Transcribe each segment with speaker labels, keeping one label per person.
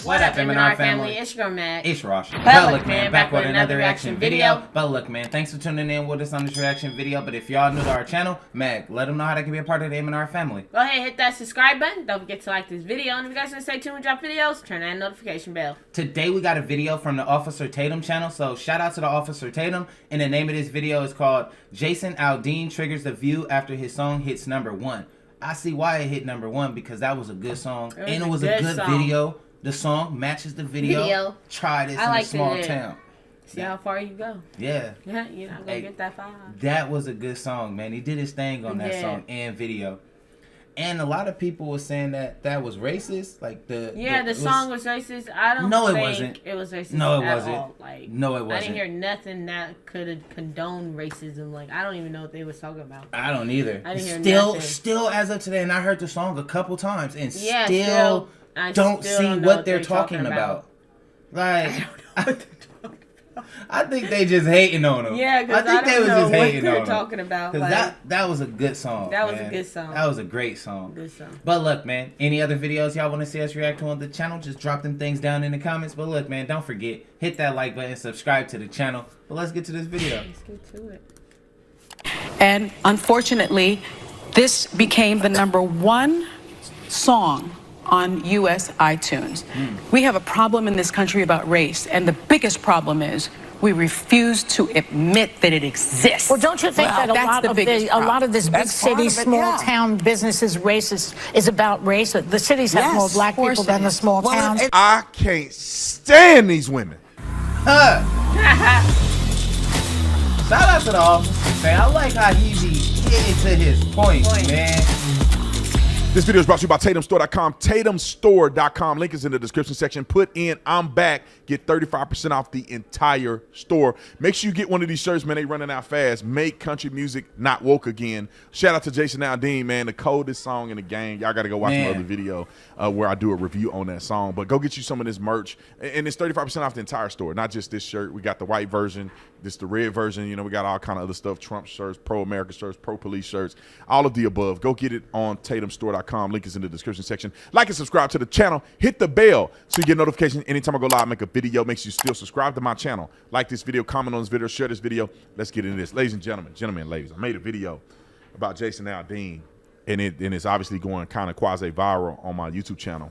Speaker 1: What up, M&R family?
Speaker 2: It's your girl, Magg.
Speaker 1: It's Rosh.
Speaker 2: But look, man, back with another reaction video.
Speaker 1: But look, man, thanks for tuning in with us on this reaction video. But if y'all new to our channel, Magg, let them know how they can be a part of the M&R family.
Speaker 2: Go ahead, hit that subscribe button. Don't forget to like this video. And if you guys want to stay tuned and drop videos, turn that notification bell.
Speaker 1: Today we got a video from the Officer Tatum channel. So shout out to the Officer Tatum. And the name of this video is called Jason Aldean Triggers the View After His Song Hits #1. I see why it hit #1 because that was a good song. And it was a good video. The song matches the video. Try this in a small town.
Speaker 2: See how far you go.
Speaker 1: Yeah.
Speaker 2: Yeah, you're not going to get that far.
Speaker 1: That was a good song, man. He did his thing on that song and video. And a lot of people were saying that that was racist. Like the
Speaker 2: song was racist. I don't think it wasn't. It was racist.
Speaker 1: No, it wasn't.
Speaker 2: All. Like,
Speaker 1: no, it wasn't.
Speaker 2: I didn't hear nothing that could have condoned racism. Like, I don't even know what they was talking about.
Speaker 1: I don't either.
Speaker 2: I didn't hear nothing.
Speaker 1: Still as of today, and I heard the song a couple times, and I don't see what they're talking about. Like,
Speaker 2: I don't know what they're talking about.
Speaker 1: I think they just hating on him.
Speaker 2: Yeah, because I don't know what they're talking about.
Speaker 1: Because that was a good song.
Speaker 2: That was a good song.
Speaker 1: That was a great song.
Speaker 2: Good song.
Speaker 1: But look, man, any other videos y'all want to see us react to on the channel, just drop them things down in the comments. But look, man, don't forget, hit that like button, subscribe to the channel. But let's get to this video.
Speaker 2: Let's get to it.
Speaker 3: And unfortunately, this became the #1 song on U.S. iTunes. We have a problem in this country about race, and the biggest problem is we refuse to admit that it exists.
Speaker 4: Well, don't you think that a lot of this big city, small town business is racist, is about race? The cities have more black people than the small towns.
Speaker 5: I can't stand these women.
Speaker 1: Shout out to the officer, man. I like how he be getting to his point, man.
Speaker 5: This video is brought to you by TatumStore.com. TatumStore.com. Link is in the description section. Put in "I'm back." Get 35% off the entire store. Make sure you get one of these shirts, man. They running out fast. Make country music not woke again. Shout out to Jason Aldean, man. The coldest song in the game. Y'all got to go watch my other video where I do a review on that song. But go get you some of this merch. And it's 35% off the entire store, not just this shirt. We got the white version. This the red version. You know, we got all kind of other stuff. Trump shirts, pro-America shirts, pro-police shirts, all of the above. Go get it on TatumStore.com. Link is in the description section. Like and subscribe to the channel. Hit the bell so you get notifications anytime I go live, make a video. Make sure you still subscribe to my channel. Like this video, comment on this video, share this video. Let's get into this. Ladies and gentlemen, and ladies, I made a video about Jason Aldean, and it's obviously going kind of quasi-viral on my YouTube channel.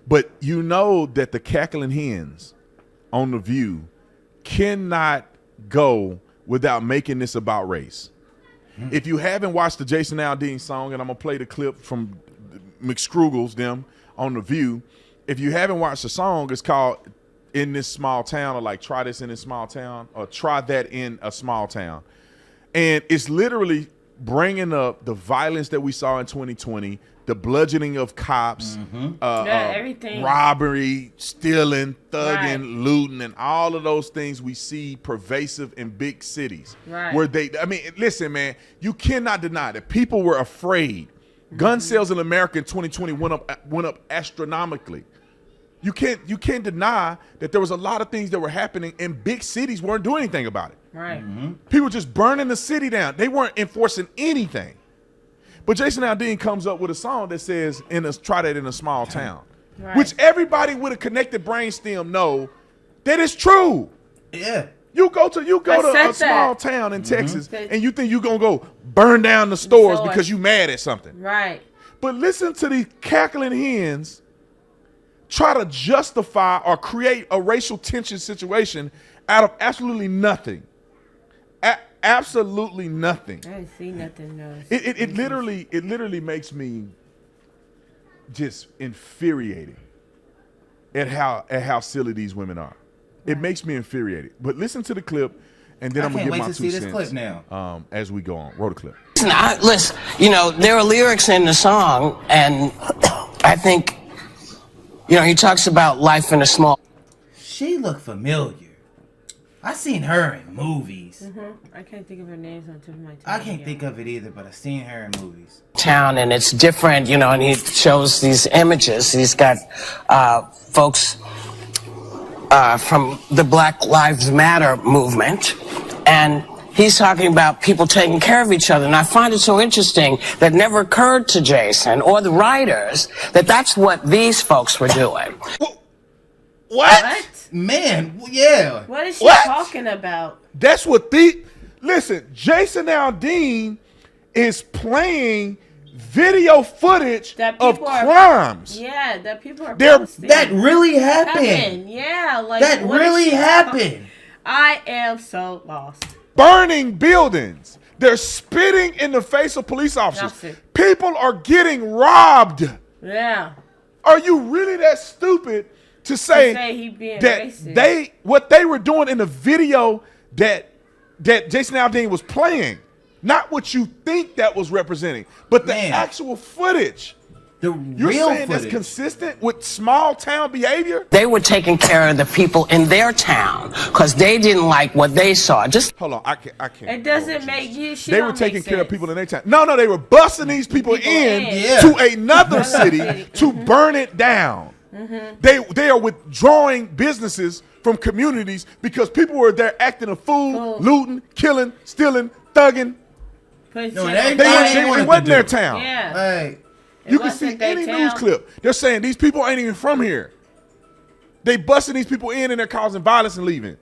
Speaker 5: But you know that the cackling hens on The View cannot go without making this about race. If you haven't watched the Jason Aldean song, and I'm going to play the clip from McScrugals, them, on The View. If you haven't watched the song, it's called "In This Small Town," or like "Try This in This Small Town," or "Try That in a Small Town." And it's literally bringing up the violence that we saw in 2020, the bludgeoning of cops,
Speaker 2: everything,
Speaker 5: robbery, stealing, thugging, looting, and all of those things we see pervasive in big cities. Where I mean, listen, man, you cannot deny that people were afraid. Gun sales in America in 2020 went up astronomically. You can't deny that there was a lot of things that were happening, and big cities weren't doing anything about it. People just burning the city down. They weren't enforcing anything. But Jason Aldean comes up with a song that says, "Try that in a small town," which everybody with a connected brainstem know that it's true.
Speaker 1: Yeah.
Speaker 5: You go to a small town in Texas, and you think you're gonna go burn down the stores because you mad at something.
Speaker 2: Right.
Speaker 5: But listen to these cackling hens try to justify or create a racial tension situation out of absolutely nothing. Absolutely nothing.
Speaker 2: I didn't see nothing. No.
Speaker 5: It literally makes me just infuriated at how silly these women are. It makes me infuriated. But listen to the clip, and then I'm gonna get my 2 cents.
Speaker 1: This clip now.
Speaker 5: As we go on. Roll the clip.
Speaker 6: Listen, you know, there are lyrics in the song, and I think, you know, he talks about life in a small.
Speaker 1: She looked familiar. I seen her in movies.
Speaker 2: I can't think of her names on top of my tongue.
Speaker 1: I can't think of it either, but I seen her in movies.
Speaker 6: Town, and it's different, you know, and he shows these images. He's got folks from the Black Lives Matter movement, and he's talking about people taking care of each other. And I find it so interesting that never occurred to Jason or the writers that that's what these folks were doing.
Speaker 5: What?
Speaker 1: Man, yeah.
Speaker 2: What is she
Speaker 5: What?
Speaker 2: talking about?
Speaker 5: That's what listen, Jason Aldean is playing video footage
Speaker 2: That
Speaker 5: of
Speaker 2: people are-
Speaker 5: crimes.
Speaker 2: Yeah, that people are
Speaker 5: They're-
Speaker 2: posting.
Speaker 1: That really happened.
Speaker 2: Yeah, like
Speaker 1: That
Speaker 2: what is
Speaker 1: really
Speaker 2: she
Speaker 1: happened.
Speaker 2: I am so lost.
Speaker 5: Burning buildings. They're spitting in the face of police officers.
Speaker 2: That's it.
Speaker 5: People are getting robbed.
Speaker 2: Yeah.
Speaker 5: Are you really that stupid to say
Speaker 2: he being
Speaker 5: that
Speaker 2: racist.
Speaker 5: what they were doing in the video that Jason Aldean was playing, not what you think that was representing, but the
Speaker 1: Man.
Speaker 5: actual footage.
Speaker 1: The
Speaker 5: You're
Speaker 1: real
Speaker 5: saying
Speaker 1: footage.
Speaker 5: that's consistent with small town behavior?
Speaker 6: They were taking care of the people in their town because they didn't like what they saw. Just
Speaker 5: Hold on, I can't.
Speaker 2: It doesn't make you. She
Speaker 5: They
Speaker 2: don't
Speaker 5: were taking
Speaker 2: make
Speaker 5: care of
Speaker 2: sense.
Speaker 5: people in their town. No, they were busting these people in
Speaker 2: in.
Speaker 5: to another city to burn it down. They are withdrawing businesses from communities because people were there acting a fool, looting, killing, stealing, thugging.
Speaker 2: Put
Speaker 1: No,
Speaker 2: shit
Speaker 1: they-
Speaker 2: on
Speaker 5: They
Speaker 2: fire.
Speaker 1: wanted
Speaker 5: wasn't
Speaker 1: to
Speaker 5: their
Speaker 1: do.
Speaker 5: town.
Speaker 2: Yeah.
Speaker 1: Like,
Speaker 2: It
Speaker 5: You can
Speaker 2: wasn't
Speaker 5: see
Speaker 2: their
Speaker 5: any
Speaker 2: town.
Speaker 5: news clip. They're saying these people ain't even from here. They busting these people in and they're causing violence and leaving.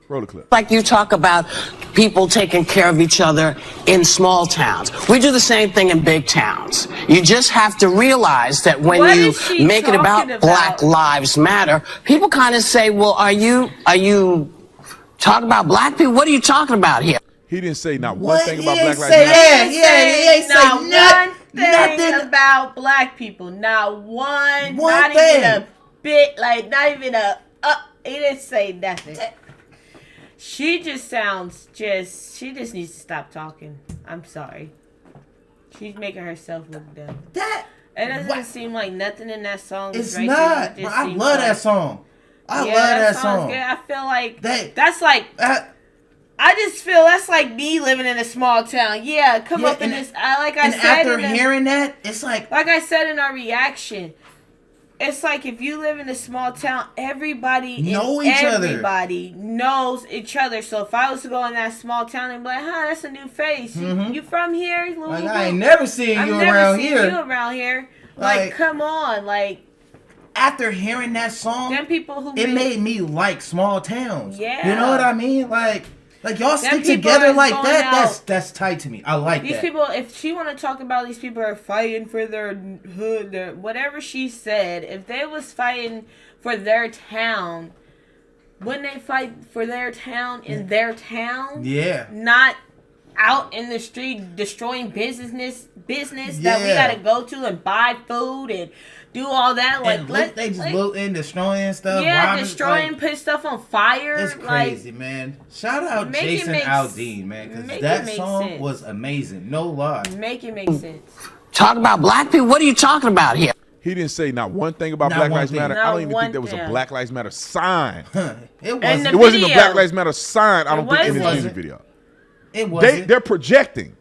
Speaker 5: Roll the clip.
Speaker 6: like you talk about people taking care of each other in small towns. We do the same thing in big towns. You just have to realize that when
Speaker 2: What
Speaker 6: you
Speaker 2: is she
Speaker 6: make it about
Speaker 2: talking
Speaker 6: Black
Speaker 2: about?
Speaker 6: Lives Matter, people kind of say, well, are you talking about black people? What are you talking about here?
Speaker 5: He didn't say not one
Speaker 1: what?
Speaker 5: thing
Speaker 1: He
Speaker 5: about
Speaker 1: ain't
Speaker 5: Black Lives
Speaker 1: say
Speaker 5: Matter.
Speaker 1: that. He ain't say
Speaker 2: not
Speaker 1: nothing.
Speaker 2: one thing
Speaker 1: Nothing.
Speaker 2: about black people. Not one.
Speaker 1: One
Speaker 2: not
Speaker 1: thing.
Speaker 2: even a bit. Like not even a. He didn't say nothing. She just sounds just. She just needs to stop talking. I'm sorry. She's making herself look dumb.
Speaker 1: That
Speaker 2: It doesn't
Speaker 1: What?
Speaker 2: seem like nothing in that song is
Speaker 1: it's
Speaker 2: racist.
Speaker 1: not.
Speaker 2: It
Speaker 1: Bro,
Speaker 2: just
Speaker 1: I
Speaker 2: seems
Speaker 1: love that
Speaker 2: like-
Speaker 1: song. I
Speaker 2: Yeah,
Speaker 1: love that
Speaker 2: song's
Speaker 1: song.
Speaker 2: Good. I feel like
Speaker 1: That-
Speaker 2: that's like. I just feel that's like me living in a small town. Yeah, come
Speaker 1: Yeah,
Speaker 2: up in
Speaker 1: and-
Speaker 2: this. I
Speaker 1: and
Speaker 2: said
Speaker 1: after
Speaker 2: in the-
Speaker 1: hearing that, it's like
Speaker 2: I said in our reaction, it's like if you live in a small town, everybody
Speaker 1: Know each other.
Speaker 2: Everybody knows each other. So if I was to go in that small town and be like, "Huh, that's a new face. You from here?"
Speaker 1: like I ain't never seen
Speaker 2: I've
Speaker 1: you
Speaker 2: never
Speaker 1: around
Speaker 2: seen
Speaker 1: here.
Speaker 2: you around here. Like,
Speaker 1: Like-
Speaker 2: come on, like
Speaker 1: After hearing that song,
Speaker 2: them people who
Speaker 1: it made me like small towns.
Speaker 2: Yeah.
Speaker 1: You know what I mean? Like y'all stick
Speaker 2: people
Speaker 1: together
Speaker 2: is
Speaker 1: like
Speaker 2: going
Speaker 1: that.
Speaker 2: out.
Speaker 1: That's tight to me. I like
Speaker 2: these
Speaker 1: that.
Speaker 2: people. If she want to talk about these people are fighting for their hood, their whatever she said, if they was fighting for their town, wouldn't they fight for their town in their town?
Speaker 1: Yeah.
Speaker 2: Not out in the street destroying business that we
Speaker 1: Yeah.
Speaker 2: gotta go to and buy food and do all that. Like
Speaker 1: And they just looting, destroying stuff.
Speaker 2: yeah,
Speaker 1: robbing,
Speaker 2: destroying,
Speaker 1: like,
Speaker 2: put stuff on fire.
Speaker 1: it's crazy, man. Shout out
Speaker 2: Make it
Speaker 1: Jason
Speaker 2: make-
Speaker 1: Aldean, man, because
Speaker 2: make it
Speaker 1: that
Speaker 2: make
Speaker 1: song
Speaker 2: sense.
Speaker 1: was amazing. No lie.
Speaker 2: Make it make sense.
Speaker 6: Talk about black people? What are you talking about here?
Speaker 5: He didn't say not one thing about
Speaker 1: Not
Speaker 5: Black
Speaker 1: one
Speaker 5: Lives
Speaker 1: thing.
Speaker 5: Matter.
Speaker 2: Not
Speaker 5: I don't even
Speaker 2: one
Speaker 5: think there was a
Speaker 2: thing.
Speaker 5: Black Lives Matter sign.
Speaker 1: It
Speaker 2: And
Speaker 1: wasn't.
Speaker 2: the
Speaker 5: It wasn't a
Speaker 2: video.
Speaker 5: Black Lives Matter sign. I don't think in this
Speaker 2: wasn't.
Speaker 5: music video.
Speaker 1: It wasn't.
Speaker 5: They're projecting.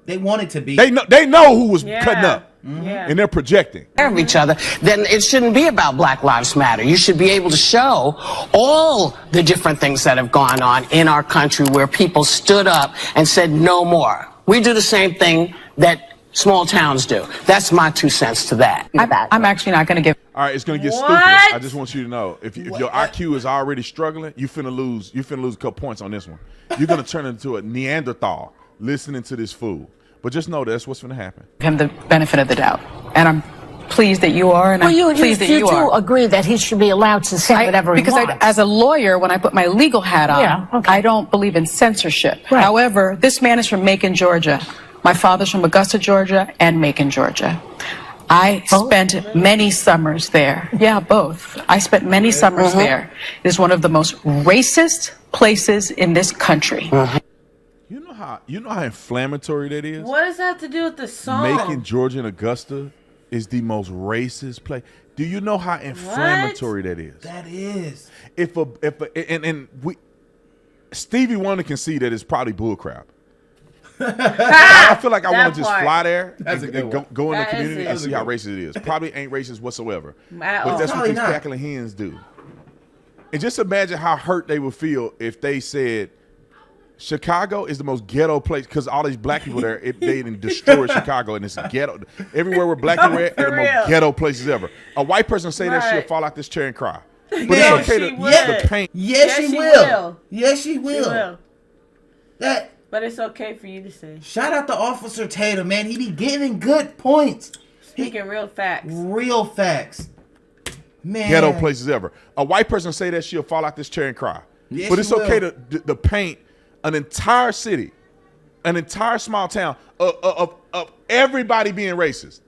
Speaker 1: They wanted to be.
Speaker 5: They know who was
Speaker 2: Yeah.
Speaker 5: cutting up,
Speaker 2: Yeah.
Speaker 5: and they're projecting.
Speaker 6: Care of each other, then it shouldn't be about Black Lives Matter. You should be able to show all the different things that have gone on in our country where people stood up and said no more. We do the same thing that small towns do. That's my 2 cents to that.
Speaker 3: I'm actually not going to give.
Speaker 5: All right, it's gonna get
Speaker 2: What?
Speaker 5: stupid. I just want you to know if your IQ is already struggling, you finna lose a couple points on this one. You're gonna turn into a Neanderthal listening to this fool. But just know that's what's gonna happen.
Speaker 3: Him the benefit of the doubt, and I'm pleased that you are, and
Speaker 4: Well,
Speaker 3: I'm pleased that you
Speaker 4: do
Speaker 3: are.
Speaker 4: agree that he should be allowed to say whatever he
Speaker 3: because
Speaker 4: wants.
Speaker 3: as a lawyer, when I put my legal hat on,
Speaker 4: Yeah, okay.
Speaker 3: I don't believe in censorship.
Speaker 4: Right.
Speaker 3: However, this man is from Macon, Georgia. My father's from Augusta, Georgia, and Macon, Georgia. I spent many summers there. Yeah, both. I spent many summers there. It is one of the most racist places in this country.
Speaker 5: You know how inflammatory that is?
Speaker 2: What does that have to do with the song?
Speaker 5: Macon, Georgia, and Augusta is the most racist place. Do you know how inflammatory that is?
Speaker 1: That is.
Speaker 5: Stevie Wonder can see that it's probably bullcrap. I feel like I
Speaker 2: That
Speaker 5: want to just
Speaker 2: part.
Speaker 5: fly there
Speaker 1: That's a
Speaker 5: and
Speaker 1: good one.
Speaker 5: go in the
Speaker 2: That is
Speaker 5: community
Speaker 2: it.
Speaker 5: and see how racist it is. Probably ain't racist whatsoever.
Speaker 2: At
Speaker 5: But
Speaker 2: all.
Speaker 5: that's what
Speaker 1: Probably
Speaker 5: these
Speaker 1: not.
Speaker 5: cackling hens do. And just imagine how hurt they would feel if they said, Chicago is the most ghetto place because all these black people there, they didn't destroy Chicago, and it's ghetto. Everywhere where black people are, are the most ghetto places ever. A white person say that she'll fall out this chair and cry. But it's okay to the pain.
Speaker 1: Yes, she will. Yes, she will. That.
Speaker 2: But it's okay for you to say.
Speaker 1: Shout out to Officer Tatum, man. He be giving good points.
Speaker 2: Speaking real facts.
Speaker 1: Real facts. Man.
Speaker 5: Ghetto places ever. A white person say that she'll fall out this chair and cry.
Speaker 1: Yes,
Speaker 5: but it's okay to paint an entire city, an entire small town of everybody being racist.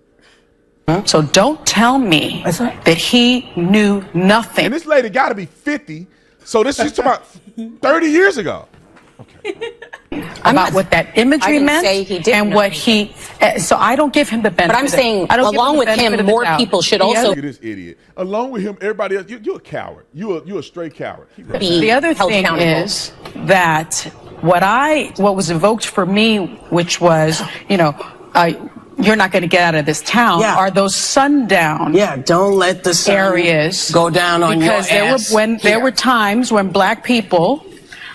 Speaker 3: So don't tell me that he knew nothing.
Speaker 5: And this lady got to be 50. So this is about 30 years ago. Okay.
Speaker 3: About what that imagery meant and what he. So I don't give him the benefit.
Speaker 6: But I'm saying, along with him, more people should also.
Speaker 5: Look at this idiot. Along with him, everybody else. You're a coward. You're a straight coward.
Speaker 3: The other thing is that what was evoked for me, which was, you're not going to get out of this town, are those sundown
Speaker 6: don't let the sun
Speaker 3: areas
Speaker 6: go down on your ass.
Speaker 3: Because there were times when black people,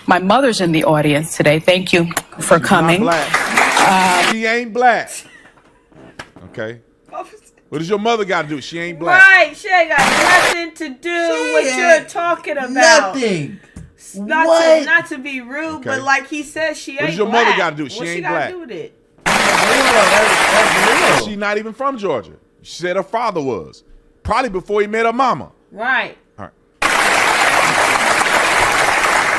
Speaker 3: my mother's in the audience today. Thank you for coming.
Speaker 5: She ain't black. Okay. What does your mother got to do? She ain't black.
Speaker 2: Right. She ain't got nothing to do with what you're talking about.
Speaker 1: Nothing.
Speaker 2: Not to be rude, but like he said, she ain't black.
Speaker 5: What does your mother got to do? She ain't black.
Speaker 2: What she got to do with it?
Speaker 5: She's not even from Georgia. She said her father was. Probably before he met her mama.
Speaker 2: Right.
Speaker 5: All right.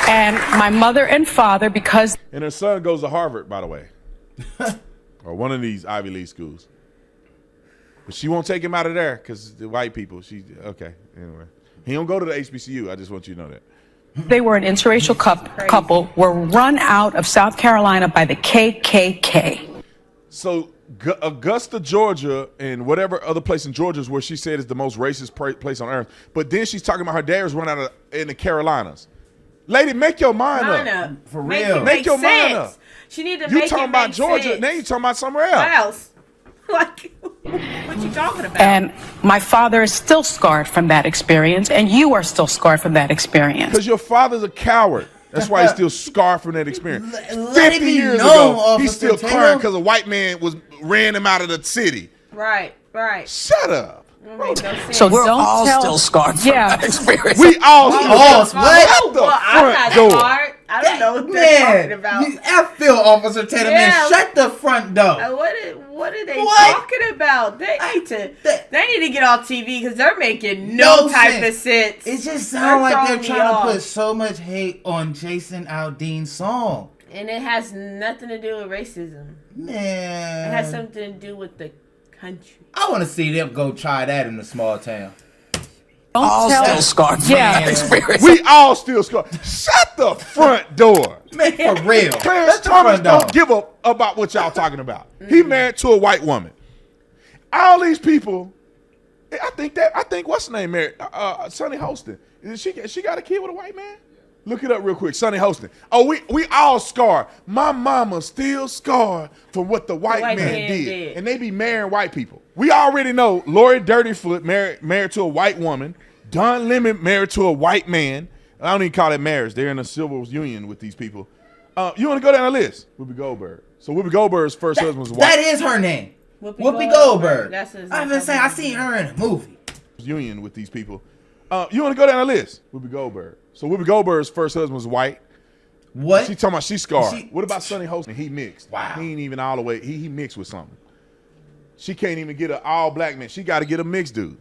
Speaker 3: And my mother and father, because...
Speaker 5: And her son goes to Harvard, by the way. Or one of these Ivy League schools. But she won't take him out of there because the white people, okay, anyway. He don't go to the HBCU. I just want you to know that.
Speaker 3: They were an interracial couple, were run out of South Carolina by the KKK.
Speaker 5: So Augusta, Georgia, and whatever other place in Georgia is where she said is the most racist place on earth. But then she's talking about her dad was run out in the Carolinas. Lady, make your mind up.
Speaker 1: For real.
Speaker 5: Make your mind up.
Speaker 2: She need to
Speaker 5: you
Speaker 2: make
Speaker 5: talking
Speaker 2: it
Speaker 5: about
Speaker 2: make
Speaker 5: Georgia,
Speaker 2: sense.
Speaker 5: now you talking about somewhere else.
Speaker 2: What else? Like, what you talking about?
Speaker 3: And my father is still scarred from that experience, and you are still scarred from that experience.
Speaker 5: Because your father's a coward. That's why he's still scarred from that experience.
Speaker 1: Let
Speaker 5: 50
Speaker 1: it be
Speaker 5: years
Speaker 1: known,
Speaker 5: ago, he's still
Speaker 1: Officer
Speaker 5: crying
Speaker 1: Tatum.
Speaker 5: because a white man ran him out of the city.
Speaker 2: Right.
Speaker 5: Shut up.
Speaker 3: So
Speaker 6: we're all still scarred from that experience.
Speaker 5: We all
Speaker 1: what?
Speaker 2: I'm not scarred. I don't know what they're talking about.
Speaker 1: I feel Officer Tatum, man. Shut the front door.
Speaker 2: What are they talking about? They need to get off TV because they're making no type of sense.
Speaker 1: It just sounds like they're trying to put so much hate on Jason Aldean's song.
Speaker 2: And it has nothing to do with racism.
Speaker 1: Man.
Speaker 2: It has something to do with the country.
Speaker 1: I want to see them go try that in a small town.
Speaker 6: All still scarred from that experience.
Speaker 5: We all still scarred. Shut the front door.
Speaker 1: Man, for real.
Speaker 5: Clarence Thomas don't give up about what y'all talking about. He married to a white woman. All these people, I think what's her name married? Sonny Holston. She got a kid with a white man? Look it up real quick. Sonny Holston. Oh, we all scarred. My mama still scarred from what the white man did. And they be marrying white people. We already know Lori Dirtyfoot married to a white woman. Don Lemon married to a white man. I don't even call it marriage. They're in a civil union with these people. You want to go down the list? Whoopi Goldberg. So Whoopi Goldberg's first husband was white.
Speaker 1: That is her name. Whoopi Goldberg.
Speaker 2: I've
Speaker 1: been saying I seen her in a movie.
Speaker 5: Union with these people. You want to go down the list? Whoopi Goldberg. So Whoopi Goldberg's first husband was white.
Speaker 1: What?
Speaker 5: She talking about she scarred. What about Sonny Holston? He mixed.
Speaker 1: Wow.
Speaker 5: He ain't even all the way. He mixed with something. She can't even get an all black man. She got to get a mixed dude.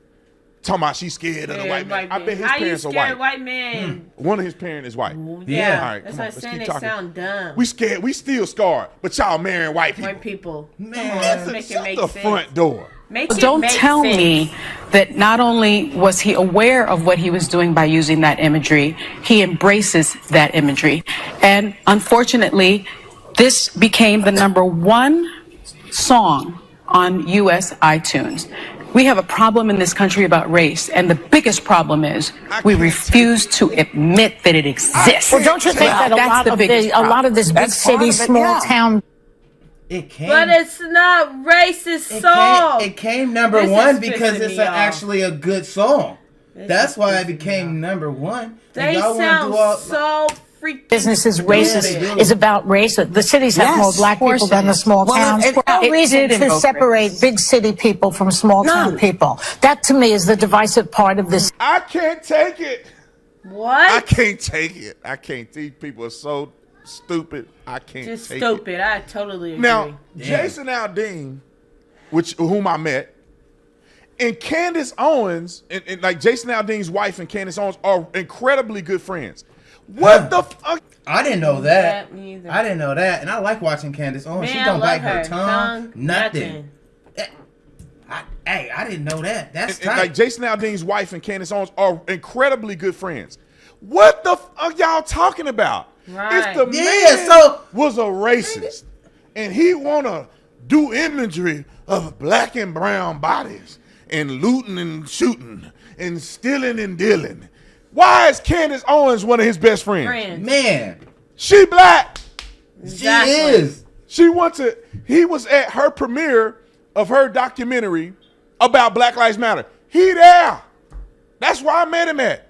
Speaker 5: Talking about she's scared of the white man. I bet his parents are white.
Speaker 2: How you scared white man?
Speaker 5: One of his parents is white.
Speaker 2: Yeah.
Speaker 5: All right,
Speaker 2: That's
Speaker 5: come
Speaker 2: what
Speaker 5: on.
Speaker 2: I'm saying.
Speaker 5: Let's
Speaker 2: They
Speaker 5: keep talking.
Speaker 2: sound dumb.
Speaker 5: We scared. We still scarred. But y'all marrying white people.
Speaker 2: White people.
Speaker 5: Man,
Speaker 2: let's make it
Speaker 5: shut
Speaker 2: make
Speaker 5: the
Speaker 2: sense.
Speaker 5: front door.
Speaker 3: Don't tell me that not only was he aware of what he was doing by using that imagery, he embraces that imagery. And unfortunately, this became the #1 song on US iTunes. We have a problem in this country about race, and the biggest problem is we refuse to admit that it exists.
Speaker 4: Well, don't you think that a lot of this big city, small town...
Speaker 2: But it's not racist song.
Speaker 1: It came #1 because it's actually a good song. That's why it became #1.
Speaker 2: They sound so freaking
Speaker 4: business is racist, is about race. The cities have more black people than the small towns. No reason to separate big city people from small town people. That to me is the divisive part of this.
Speaker 5: I can't take it.
Speaker 2: What?
Speaker 5: I can't take it. I can't. These people are so stupid. I can't
Speaker 2: Just
Speaker 5: take
Speaker 2: stupid.
Speaker 5: it.
Speaker 2: I totally agree.
Speaker 5: Now, Jason Aldean, whom I met, and Candace Owens, and like Jason Aldean's wife and Candace Owens are incredibly good friends. What the fuck?
Speaker 1: I didn't know that.
Speaker 2: Neither.
Speaker 1: I didn't know that, and I like watching Candace Owens. She don't bite her tongue, nothing. I didn't know that. That's tight.
Speaker 5: Like Jason Aldean's wife and Candace Owens are incredibly good friends. What the fuck are y'all talking about?
Speaker 2: Right.
Speaker 5: If the man was a racist and he wanna do imagery of black and brown bodies and looting and shooting and stealing and dealing, why is Candace Owens one of his best friends?
Speaker 1: Man,
Speaker 5: she black.
Speaker 2: Exactly.
Speaker 1: She is.
Speaker 5: He was at her premiere of her documentary about Black Lives Matter. He there. That's where I met him at.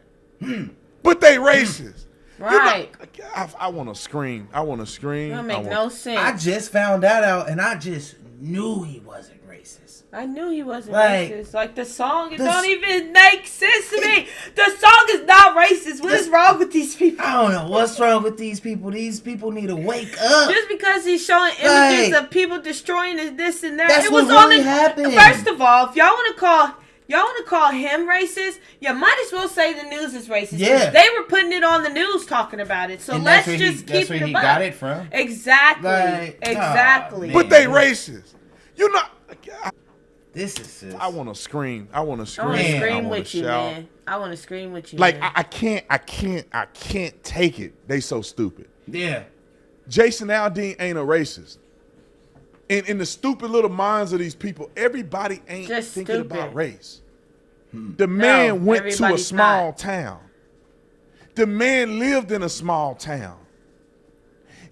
Speaker 5: But they racist.
Speaker 2: Right.
Speaker 5: You know, I want to scream. I want to scream.
Speaker 2: That make no sense.
Speaker 1: I just found that out, and I just knew he wasn't racist.
Speaker 2: I knew he wasn't
Speaker 1: Like,
Speaker 2: racist. Like the song, it don't even make sense to me. The song is not racist. What is wrong with these people?
Speaker 1: I don't know what's wrong with these people. These people need to wake up.
Speaker 2: Just because he's showing images of people destroying this and that,
Speaker 1: That's
Speaker 2: it was
Speaker 1: what really happened.
Speaker 2: First of all, if y'all want to call him racist, you might as well say the news is racist.
Speaker 1: Yeah.
Speaker 2: They were putting it on the news talking about it. So
Speaker 1: And
Speaker 2: let's
Speaker 1: that's
Speaker 2: just
Speaker 1: where
Speaker 2: keep
Speaker 1: he
Speaker 2: it above.
Speaker 1: got it from.
Speaker 2: Exactly.
Speaker 1: Like,
Speaker 2: exactly.
Speaker 1: oh,
Speaker 5: But they racist. You know.
Speaker 1: This is sis.
Speaker 5: I want to scream. I want to scream.
Speaker 2: I want to
Speaker 1: Man,
Speaker 2: scream
Speaker 5: I wanna
Speaker 2: with you,
Speaker 5: shout.
Speaker 2: man. I want to scream with you.
Speaker 5: Like
Speaker 2: man.
Speaker 5: I can't take it. They so stupid.
Speaker 1: Yeah.
Speaker 5: Jason Aldean ain't a racist. In the stupid little minds of these people, everybody ain't
Speaker 2: Just
Speaker 5: thinking
Speaker 2: stupid.
Speaker 5: about race. The man went to a
Speaker 2: everybody's
Speaker 5: small
Speaker 2: not.
Speaker 5: town. The man lived in a small town.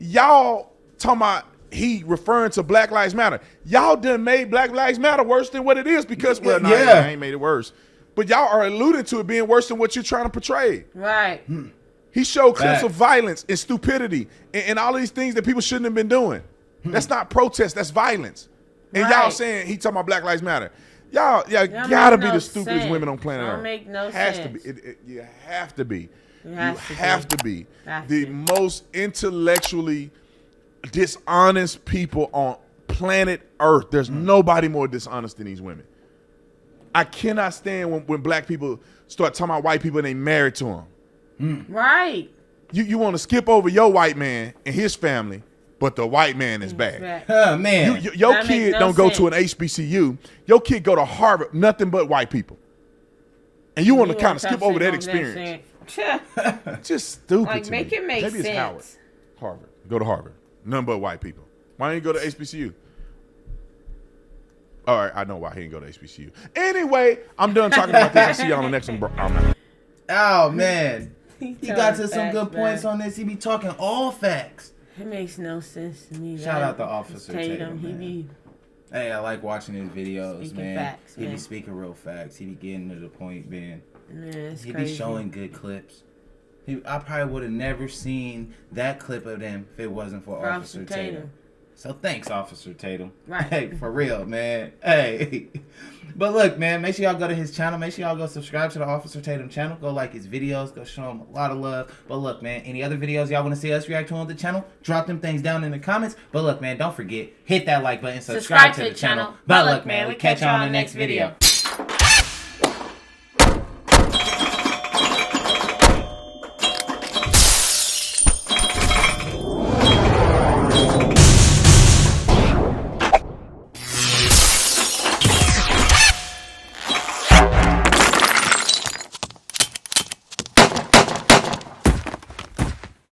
Speaker 5: Y'all talking about he referring to Black Lives Matter. Y'all done made Black Lives Matter worse than what it is because, well, no, I ain't made it worse. But y'all are alluding to it being worse than what you're trying to portray.
Speaker 2: Right.
Speaker 5: He showed clips of violence and stupidity and all these things that people shouldn't have been doing. That's not protest, that's violence. And y'all saying he talking about Black Lives Matter. Y'all gotta be the stupidest women on planet Earth.
Speaker 2: Don't make no
Speaker 5: has
Speaker 2: sense.
Speaker 5: to be. You have to be.
Speaker 2: You
Speaker 5: have to be
Speaker 2: Have
Speaker 5: the
Speaker 2: to.
Speaker 5: most intellectually dishonest people on planet Earth. There's nobody more dishonest than these women. I cannot stand when black people start talking about white people and they married to them.
Speaker 2: Right.
Speaker 5: You want to skip over your white man and his family, but the white man is bad.
Speaker 1: Oh, man.
Speaker 5: Your
Speaker 2: That
Speaker 5: kid
Speaker 2: make no
Speaker 5: don't go to an
Speaker 2: sense.
Speaker 5: HBCU. Your kid go to Harvard, nothing but white people. And you want to kind of skip over that experience. Just stupid
Speaker 2: Like,
Speaker 5: to
Speaker 2: make
Speaker 5: me.
Speaker 2: it make
Speaker 5: Maybe it's
Speaker 2: sense.
Speaker 5: Howard. Harvard. Go to Harvard. None but white people. Why don't you go to HBCU? All right, I know why he didn't go to HBCU. Anyway, I'm done talking about this. I'll see y'all on the next one, bro. I'm out.
Speaker 1: Oh, man. He got to some
Speaker 2: facts,
Speaker 1: good points on this. He be talking all facts.
Speaker 2: It makes no sense to me.
Speaker 1: Shout out to Officer
Speaker 2: Tatum. He
Speaker 1: man.
Speaker 2: be
Speaker 1: Hey, I like watching his videos,
Speaker 2: Speaking
Speaker 1: man.
Speaker 2: facts,
Speaker 1: He be
Speaker 2: man.
Speaker 1: speaking real facts. He be getting to the point, man.
Speaker 2: it's
Speaker 1: He
Speaker 2: crazy.
Speaker 1: be showing good clips. I probably would have never seen that clip of them if it wasn't for Officer Tatum. So thanks, Officer Tatum.
Speaker 2: Right.
Speaker 1: Hey, for real, man. Hey. But look, man, make sure y'all go to his channel. Make sure y'all go subscribe to the Officer Tatum channel. Go like his videos. Go show him a lot of love. But look, man, any other videos y'all want to see us react to on the channel, drop them things down in the comments. But look, man, don't forget, hit that like button, subscribe to the channel. But look, man, we catch y'all on the next video.